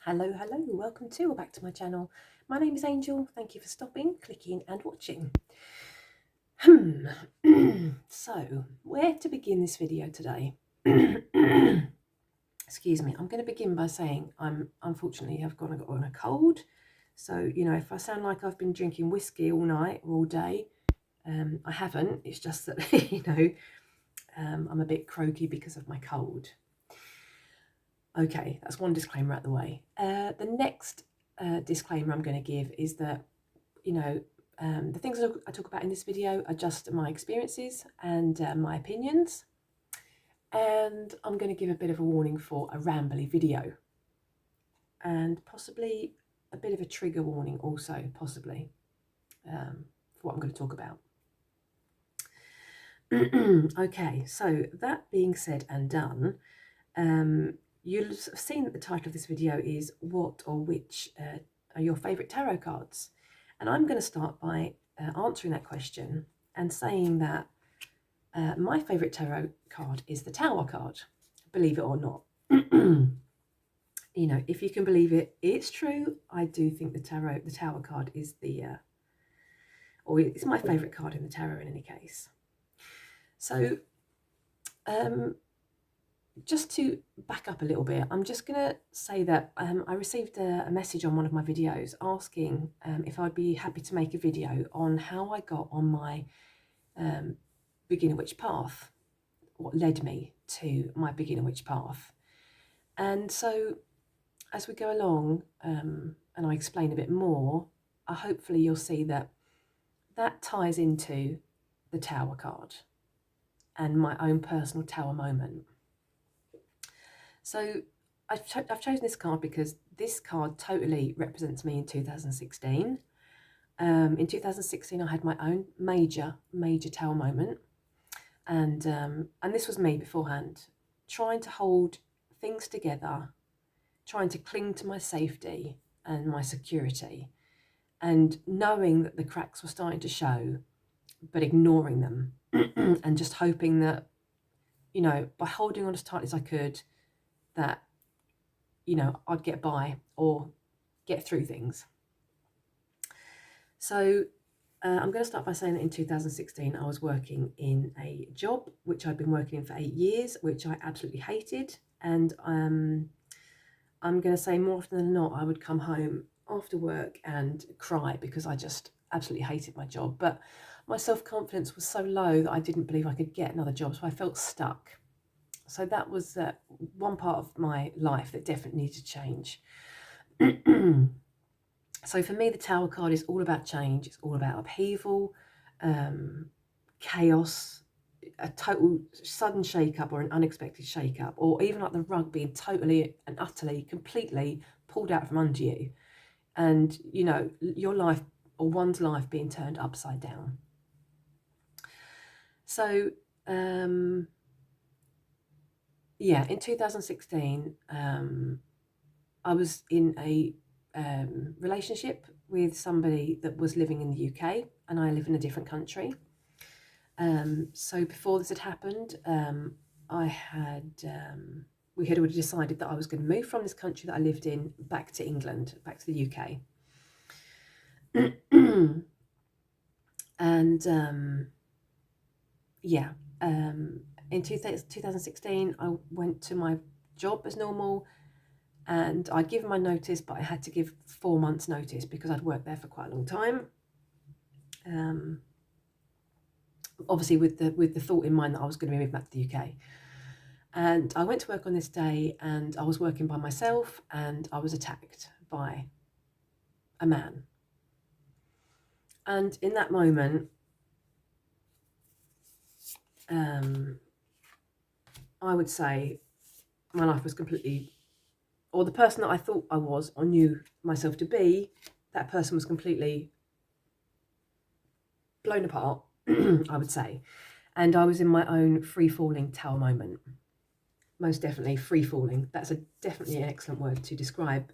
Hello, welcome to or back to my channel. My name is Angel. Thank you for stopping, clicking and watching. So, where to begin this video today? Excuse me, I'm going to begin by saying unfortunately I've got on a cold. So, if I sound like I've been drinking whiskey all night or all day, I haven't. It's just that, I'm a bit croaky because of my cold. Okay, that's one disclaimer out the way. The next disclaimer I'm going to give is that, the things I talk about in this video are just my experiences and my opinions. And I'm going to give a bit of a warning for a rambly video. And possibly a bit of a trigger warning also, possibly, for what I'm going to talk about. Okay, so that being said and done, you'll have seen that the title of this video is what or which are your favourite tarot cards? And I'm going to start by answering that question and saying that my favourite tarot card is the Tower card, believe it or not. If you can believe it, it's true. I do think the Tower card is or it's my favourite card in the tarot in any case. So, just to back up a little bit, I'm just going to say that I received a message on one of my videos asking if I'd be happy to make a video on how I got on my beginner witch path, what led me to my beginner witch path. And so as we go along and I explain a bit more, hopefully you'll see that ties into the Tower card and my own personal Tower moment. So I've chosen this card because this card totally represents me in 2016. In 2016, I had my own major Tower moment. And this was me beforehand, trying to hold things together, trying to cling to my safety and my security, and knowing that the cracks were starting to show, but ignoring them and just hoping that, by holding on as tight as I could, that, I'd get by or get through things. So I'm going to start by saying that in 2016, I was working in a job which I'd been working in for 8 years, which I absolutely hated. And I'm going to say more often than not, I would come home after work and cry because I just absolutely hated my job. But my self-confidence was so low that I didn't believe I could get another job. So I felt stuck. So that was one part of my life that definitely needed to change. So for me, the Tower card is all about change. It's all about upheaval, chaos, a total sudden shake-up or an unexpected shake-up, or even like the rug being totally and utterly, completely pulled out from under you. And, your life or one's life being turned upside down. So, yeah, in 2016, I was in a relationship with somebody that was living in the UK, and I live in a different country. So before this had happened, we had already decided that I was going to move from this country that I lived in back to England, back to the UK. And in 2016, I went to my job as normal, and I'd given my notice, but I had to give 4 months notice because I'd worked there for quite a long time. Obviously with the thought in mind that I was going to move back to the UK. And I went to work on this day, and I was working by myself, and I was attacked by a man. And in that moment, I would say my life was completely, or the person that I thought I was or knew myself to be, that person was completely blown apart, I would say. And I was in my own free-falling Tower moment. Most definitely free-falling. That's definitely an excellent word to describe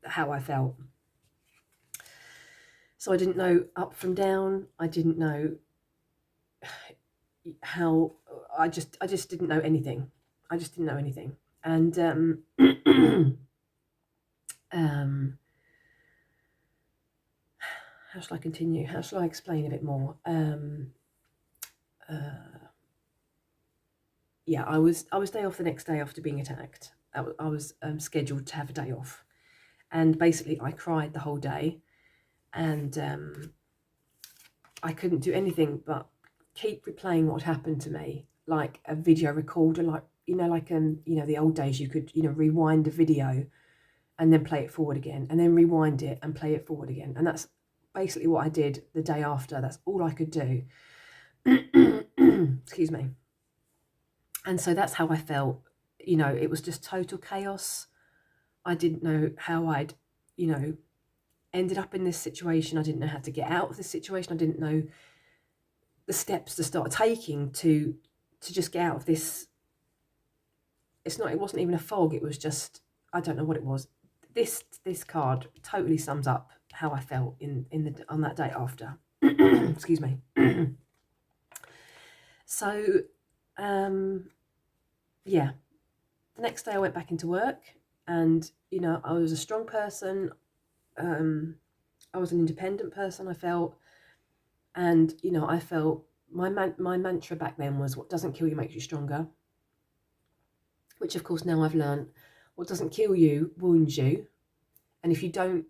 how I felt. So I didn't know up from down. I didn't know how, I just didn't know anything. I just didn't know anything. And How shall I continue? How shall I explain a bit more? Yeah, I was day off the next day after being attacked. I was scheduled to have a day off, and basically I cried the whole day, and I couldn't do anything but keep replaying what happened to me, like a video recorder, like like the old days you could rewind a video and then play it forward again, and then rewind it and play it forward again, and that's basically what I did the day after. That's all I could do. Excuse me. And so that's how I felt. It was just total chaos. I didn't know how I'd, ended up in this situation. I didn't know how to get out of this situation. I didn't know the steps to start taking to just get out of this. It wasn't even a fog. It was just, I don't know what it was. This card totally sums up how I felt on that day after. Excuse me. So, yeah, the next day I went back into work, and I was a strong person. I was an independent person, I felt, and I felt my mantra back then was, what doesn't kill you makes you stronger, which of course now I've learned, what doesn't kill you wounds you, and if you don't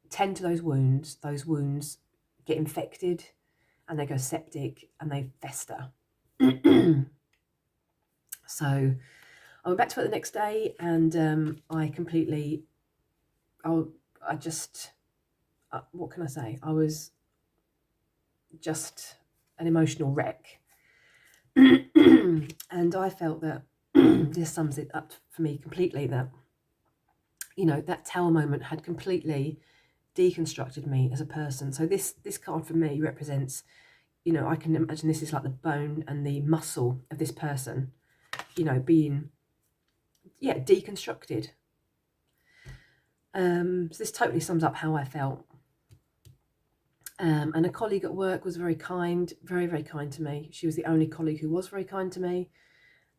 tend to those wounds get infected and they go septic and they fester. So I went back to it the next day, and I just, what can I say? I was just an emotional wreck. And I felt that this sums it up for me completely, that, that tower moment had completely deconstructed me as a person. So this card for me represents, I can imagine this is like the bone and the muscle of this person, being, deconstructed. So this totally sums up how I felt. And a colleague at work was very kind, very, very kind to me. She was the only colleague who was very kind to me.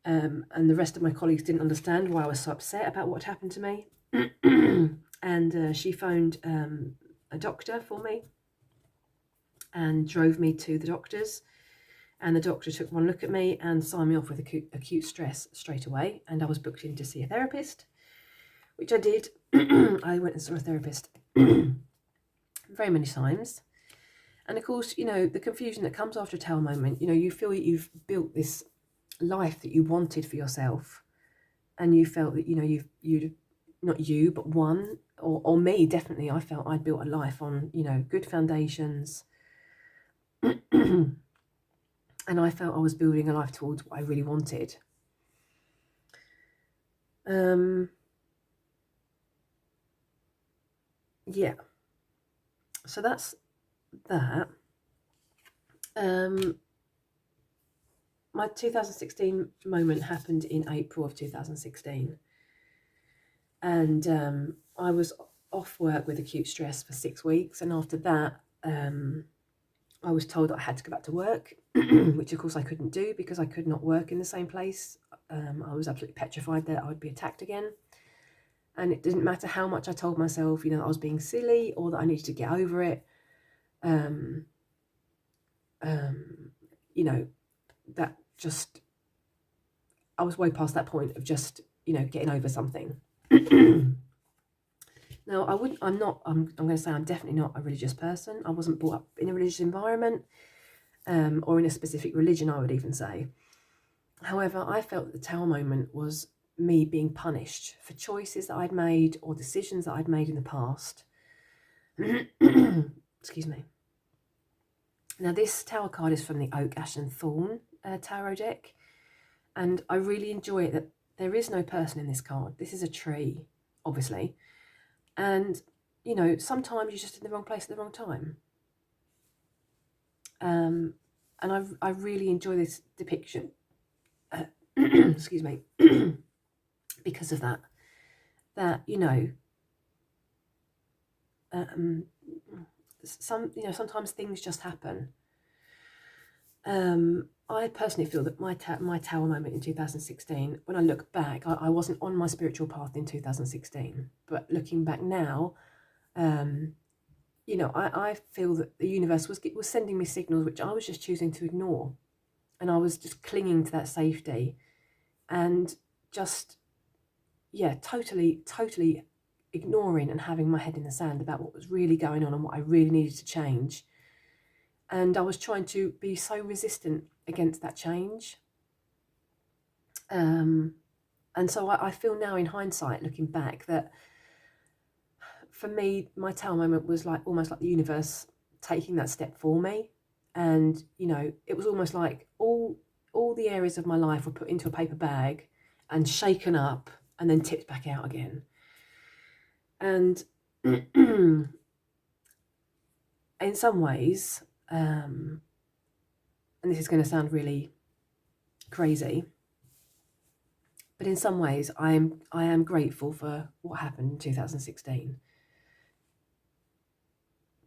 And the rest of my colleagues didn't understand why I was so upset about what happened to me. And she phoned a doctor for me and drove me to the doctor's. And the doctor took one look at me and signed me off with acute stress straight away. And I was booked in to see a therapist, which I did. I went and saw a therapist very many times. And of course, the confusion that comes after a tower moment, you feel that you've built this life that you wanted for yourself. And you felt that, you'd not you, but one, or me, definitely, I felt I'd built a life on, good foundations. And I felt I was building a life towards what I really wanted. Yeah. So that's that. My 2016 moment happened in April of 2016. And I was off work with acute stress for 6 weeks. And after that, I was told that I had to go back to work, which of course I couldn't do because I could not work in the same place. I was absolutely petrified that I would be attacked again. And it didn't matter how much I told myself, that I was being silly or that I needed to get over it. That just, I was way past that point of just, getting over something. Now, I'm going to say I'm definitely not a religious person. I wasn't brought up in a religious environment, or in a specific religion, I would even say. However, I felt that the tower moment was me being punished for choices that I'd made or decisions that I'd made in the past. Excuse me. Now, this tower card is from the Oak, Ash and Thorn Tarot deck. And I really enjoy it that there is no person in this card. This is a tree, obviously. And, sometimes you're just in the wrong place at the wrong time. And I really enjoy this depiction. Excuse me. Because of that. That, sometimes things just happen. I personally feel that my tower moment in 2016, when I look back, I wasn't on my spiritual path in 2016, but looking back now, you know, I feel that the universe was sending me signals which I was just choosing to ignore, and I was just clinging to that safety, and just, yeah, totally ignoring and having my head in the sand about what was really going on and what I really needed to change. And I was trying to be so resistant against that change. And so I feel now in hindsight, looking back, that for me, my tower moment was like almost like the universe taking that step for me. And, you know, it was almost like all the areas of my life were put into a paper bag and shaken up and then tipped back out again. And in some ways, and this is going to sound really crazy, but in some ways I am grateful for what happened in 2016,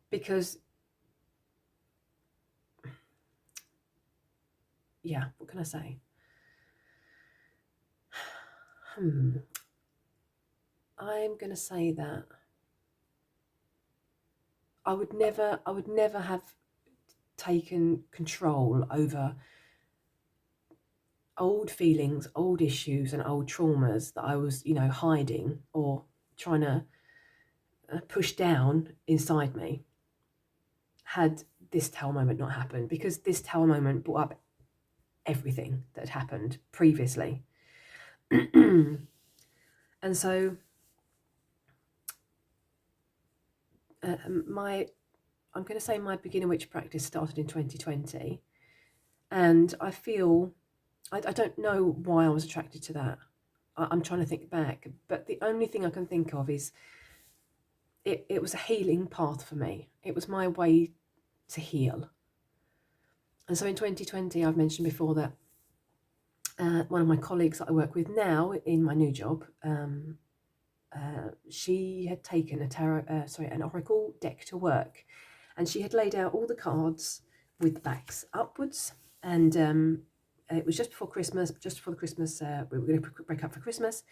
because, yeah, what can I say? I'm going to say that I would never have taken control over old feelings, old issues, and old traumas that I was, you know, hiding or trying to push down inside me, had this tower moment not happened, because this tower moment brought up everything that had happened previously. And so I'm going to say my beginner witch practice started in 2020, and I feel, I don't know why I was attracted to that. I'm trying to think back, but the only thing I can think of is it was a healing path for me. It was my way to heal. And so in 2020, I've mentioned before that one of my colleagues that I work with now in my new job, she had taken an oracle deck to work, and she had laid out all the cards with the backs upwards, and it was just before Christmas, we were going to break up for Christmas,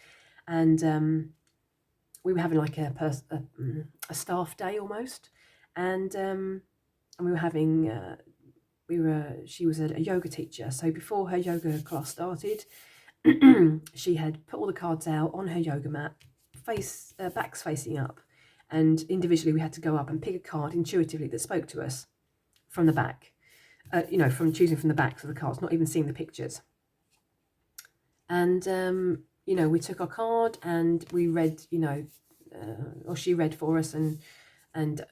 and we were having like a staff day almost, and we were having she was a yoga teacher, so before her yoga class started, she had put all the cards out on her yoga mat, backs facing up, and individually we had to go up and pick a card intuitively that spoke to us from the back, you know, from choosing from the backs of the cards, not even seeing the pictures. And you know, we took our card and we read, you know, or she read for us, and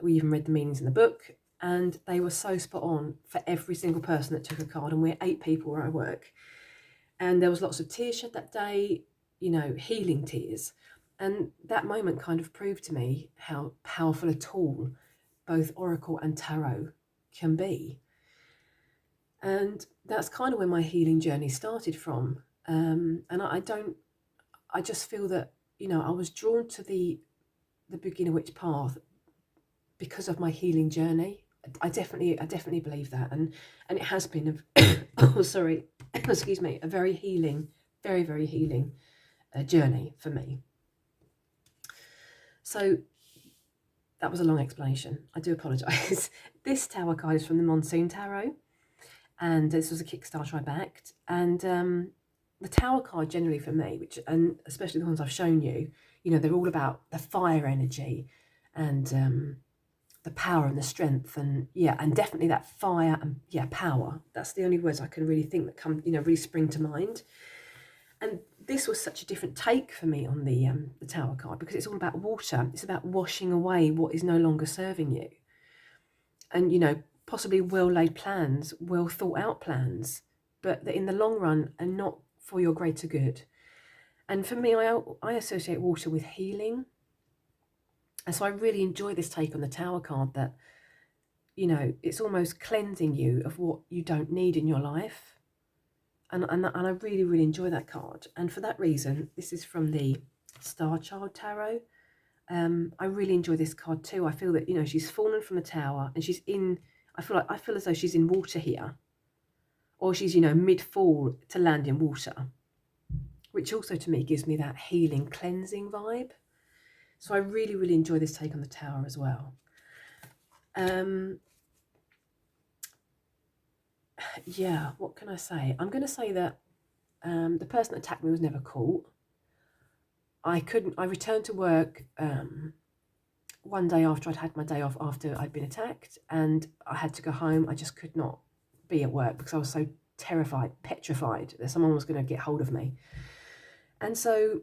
we even read the meanings in the book, and they were so spot on for every single person that took a card. And we're 8 people where I work, and there was lots of tears shed that day, you know, healing tears. And that moment kind of proved to me how powerful a tool both oracle and tarot can be. And that's kind of where my healing journey started from. And I just feel that, you know, I was drawn to the beginner witch path because of my healing journey. I definitely believe that, and it has been excuse me, a very healing, very healing journey for me. So that was a long explanation. I do apologise. This tower card is from the Monsoon Tarot, and this was a Kickstarter I backed. And the tower card generally for me, and especially the ones I've shown you, you know, they're all about the fire energy and the power and the strength, and definitely that fire and power. That's the only words I can really think that come, you know, really spring to mind. And this was such a different take for me on the tower card, because it's all about water. It's about washing away what is no longer serving you, and, you know, possibly well laid plans, well thought out plans, but that in the long run are not for your greater good. And for me, I associate water with healing. And so I really enjoy this take on the tower card, that, you know, it's almost cleansing you of what you don't need in your life. And I really enjoy that card. And for that reason, this is from the Starchild Tarot. I really enjoy this card too. I feel that, you know, she's fallen from the tower and she's in, I feel as though she's in water here. or she's, you know, mid-fall to land in water, which also to me gives me that healing, cleansing vibe. So I really, really enjoy this take on the Tower as well. Yeah, what can I say? I'm going to say that the person that attacked me was never caught. I returned to work one day after I'd had my day off after I'd been attacked, and I had to go home. I just could not be at work because I was so terrified, petrified that someone was going to get hold of me. And so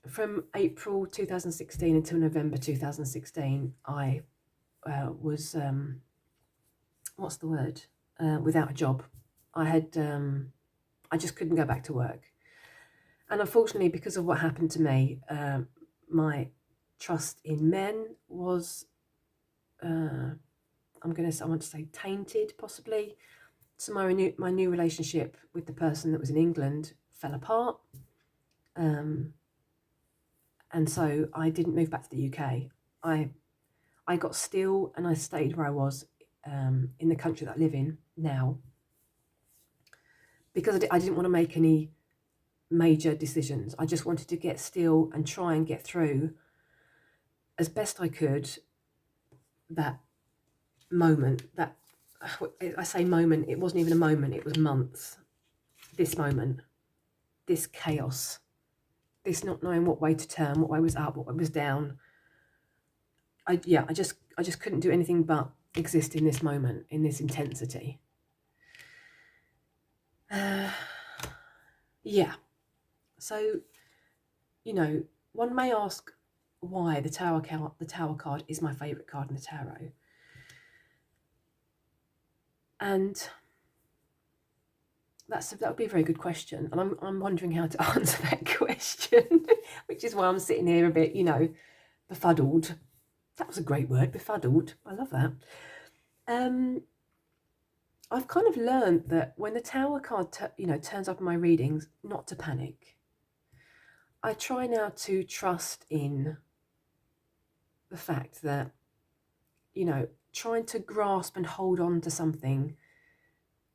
from April 2016 until November 2016, I was, what's the word? Without a job. I just couldn't go back to work. And unfortunately, because of what happened to me, my trust in men was, I want to say tainted, possibly. So my new relationship with the person that was in England fell apart. And so I didn't move back to the UK. I got still and I stayed where I was in the country that I live in now, because I didn't want to make any major decisions. I just wanted to get still and try and get through as best I could that moment. That, I say moment, it wasn't even a moment, it was months. This moment, this chaos, this not knowing what way to turn, what way was up, what way was down. I just couldn't do anything but exist in this moment, in this intensity. Yeah. So, you know, one may ask why the Tower card is my favourite card in the tarot. And that would be a very good question. And I'm wondering how to answer that question, which is why I'm sitting here a bit, you know, befuddled. That was a great word, befuddled. I love that. I've kind of learned that when the Tower card, turns up in my readings, not to panic. I try now to trust in the fact that, you know, trying to grasp and hold on to something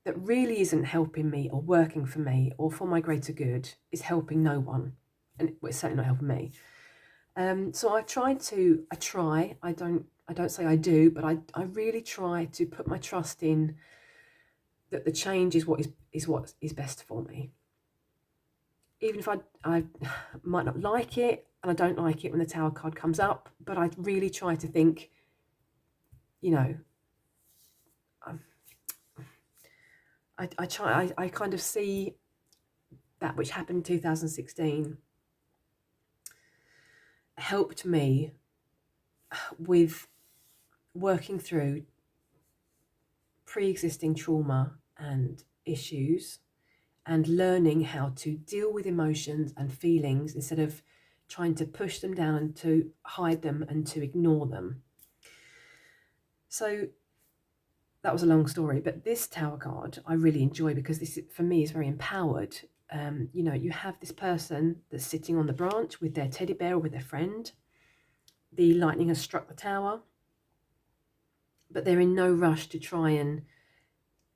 that really isn't helping me or working for me or for my greater good is helping no one, and it's certainly not helping me. So I don't say I do, but I really try to put my trust in that the change is what is best for me. Even if I might not like it, and I don't like it when the Tower card comes up, but I really try to think, you know, I kind of see that which happened in 2016 helped me with working through pre-existing trauma and issues, and learning how to deal with emotions and feelings instead of trying to push them down and to hide them and to ignore them. So that was a long story, but this Tower card I really enjoy because this, for me, is very empowered. You know, you have this person that's sitting on the branch with their teddy bear or with their friend. The lightning has struck the tower, but they're in no rush to try and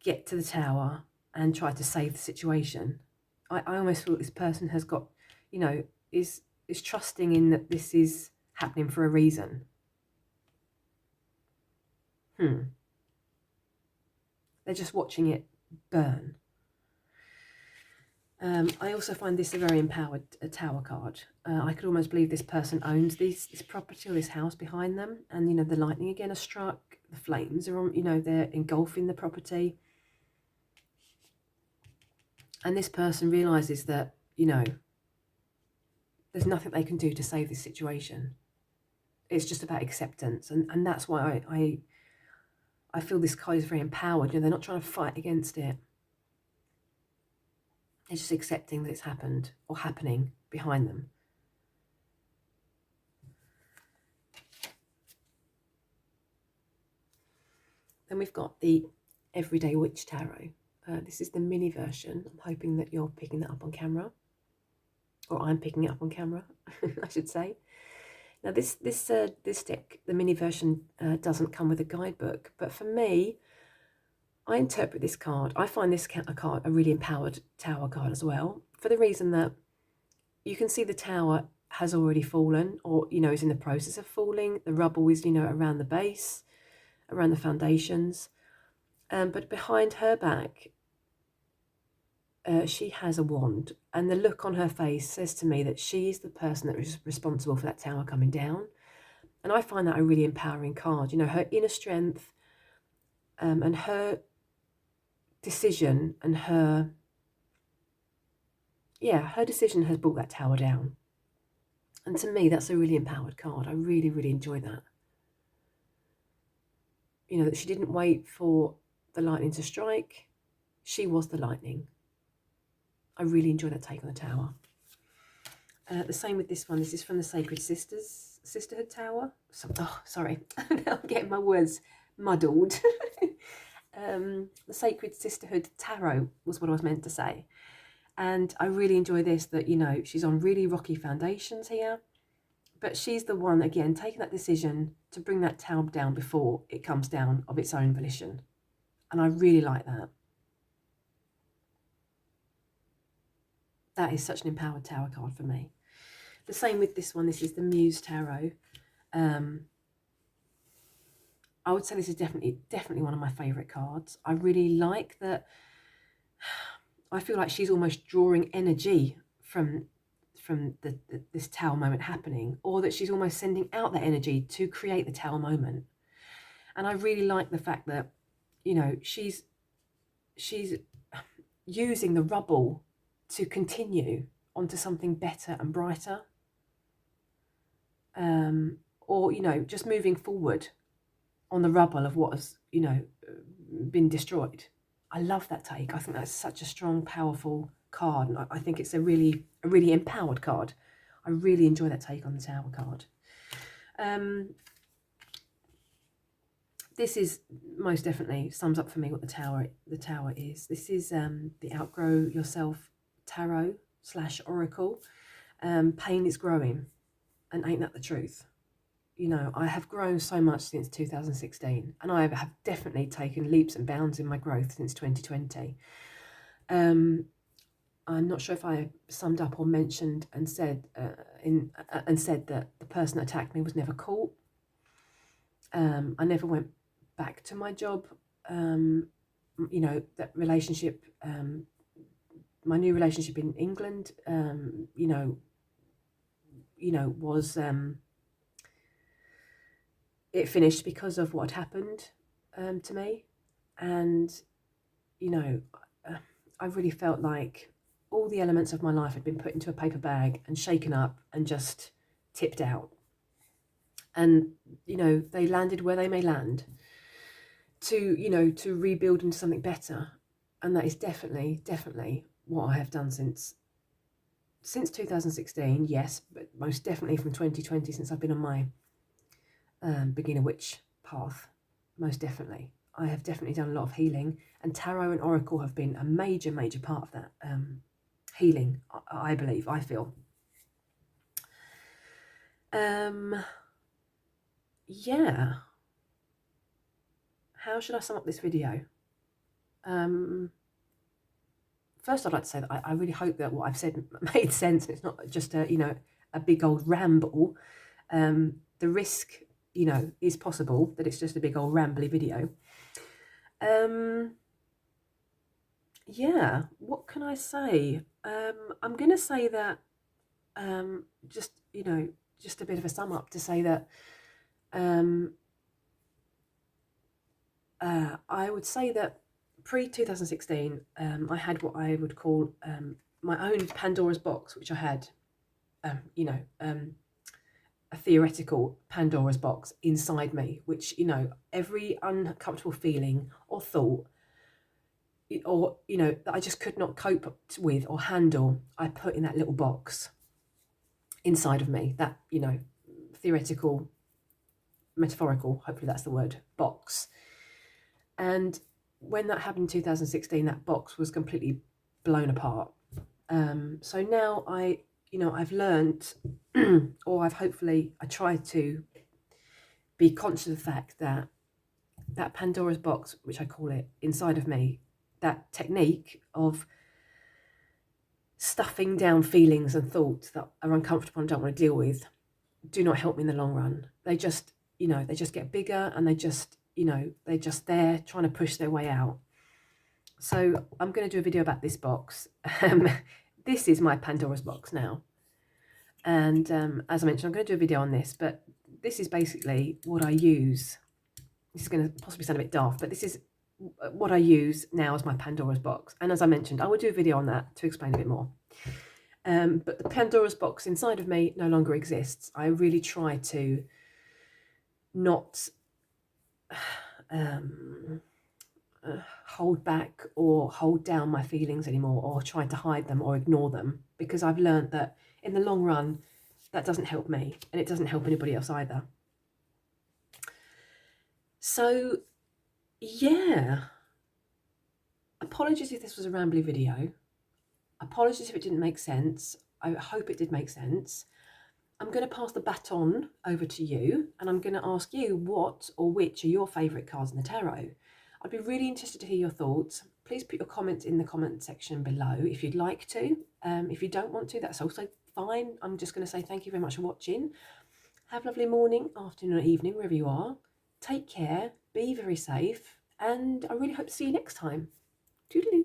get to the tower and try to save the situation. I almost feel this person has got, you know, is trusting in that this is happening for a reason. They're just watching it burn. I also find this a very empowered Tower card. I could almost believe this person owns this property or this house behind them, and, you know, the lightning again has struck, the flames are on, you know, they're engulfing the property. And this person realises that, you know, there's nothing they can do to save this situation. It's just about acceptance, and that's why I feel this card is very empowered. You know, they're not trying to fight against it. They're just accepting that it's happened or happening behind them. Then we've got the Everyday Witch Tarot. This is the mini version. I'm hoping that you're picking that up on camera, or I'm picking it up on camera, I should say. Now this deck, the mini version, doesn't come with a guidebook, but for me, I interpret this card, I find this card a really empowered tower card as well, for the reason that you can see the tower has already fallen, or, you know, is in the process of falling. The rubble is, you know, around the base, around the foundations. But behind her back, she has a wand, and the look on her face says to me that she is the person that is responsible for that tower coming down. And I find that a really empowering card. You know, her inner strength, and her decision, and her decision has brought that tower down. And to me, that's a really empowered card. I really, really enjoy that. You know, that she didn't wait for the lightning to strike. She was the lightning. I really enjoy that take on the tower. The same with this one. This is from the Sisterhood Tower. Sorry. Now I'm getting my words muddled. The Sacred Sisterhood Tarot was what I was meant to say. And I really enjoy this, that, you know, she's on really rocky foundations here. But she's the one, again, taking that decision to bring that tower down before it comes down of its own volition. And I really like that. That is such an empowered tower card for me. The same with this one. This is the Muse Tarot. I would say this is definitely one of my favourite cards. I really like that. I feel like she's almost drawing energy from this tower moment happening, or that she's almost sending out that energy to create the tower moment. And I really like the fact that, you know, she's using the rubble to continue onto something better and brighter, or, you know, just moving forward on the rubble of what has, you know, been destroyed. I love that take. I think that's such a strong, powerful card, and I think it's a really empowered card. I really enjoy that take on the tower card. This is most definitely sums up for me what the tower is. This is the Outgrow Yourself Tarot / Oracle. Pain is growing, and ain't that the truth? You know, I have grown so much since 2016, and I have definitely taken leaps and bounds in my growth since 2020. I'm not sure if I summed up or mentioned and said that the person that attacked me was never caught. I never went back to my job. You know, that relationship, my new relationship in England, you know, was it finished because of what happened to me. And, you know, I really felt like all the elements of my life had been put into a paper bag and shaken up and just tipped out. And, you know, they landed where they may land to, you know, to rebuild into something better. And that is definitely what I have done since 2016, yes, but most definitely from 2020, since I've been on my beginner witch path. Most definitely, I have definitely done a lot of healing, and tarot and oracle have been a major part of that healing. I believe, I feel. Yeah. How should I sum up this video? First, I'd like to say that I really hope that what I've said made sense. It's not just a, you know, a big old ramble. The risk, you know, is possible that it's just a big old rambly video. Yeah, what can I say? I'm going to say that, just, you know, just a bit of a sum up to say that I would say that pre-2016, I had what I would call my own Pandora's box, which I had, you know, a theoretical Pandora's box inside me, which, you know, every uncomfortable feeling or thought, or, you know, that I just could not cope with or handle, I put in that little box inside of me, that, you know, theoretical, metaphorical, hopefully that's the word, box. And when that happened in 2016, that box was completely blown apart. So now I've learned, or I try to be conscious of the fact that that Pandora's box, which I call it, inside of me, that technique of stuffing down feelings and thoughts that are uncomfortable and don't want to deal with, do not help me in the long run. They just, they just get bigger, and they just, they're just there trying to push their way out. So I'm going to do a video about this box. This is my Pandora's box now. And as I mentioned, I'm going to do a video on this, but this is basically what I use. This is going to possibly sound a bit daft, but this is what I use now as my Pandora's box. And as I mentioned, I will do a video on that to explain a bit more. But the Pandora's box inside of me no longer exists. I really try to not hold back or hold down my feelings anymore, or try to hide them or ignore them, because I've learned that in the long run, that doesn't help me, and it doesn't help anybody else either. So, yeah. Apologies if this was a rambly video. Apologies if it didn't make sense. I hope it did make sense. I'm going to pass the baton over to you, and I'm going to ask you what or which are your favourite cards in the tarot. I'd be really interested to hear your thoughts. Please put your comments in the comment section below if you'd like to. If you don't want to, that's also fine. I'm just going to say thank you very much for watching. Have a lovely morning, afternoon or evening, wherever you are. Take care, be very safe, and I really hope to see you next time. Toodaloo.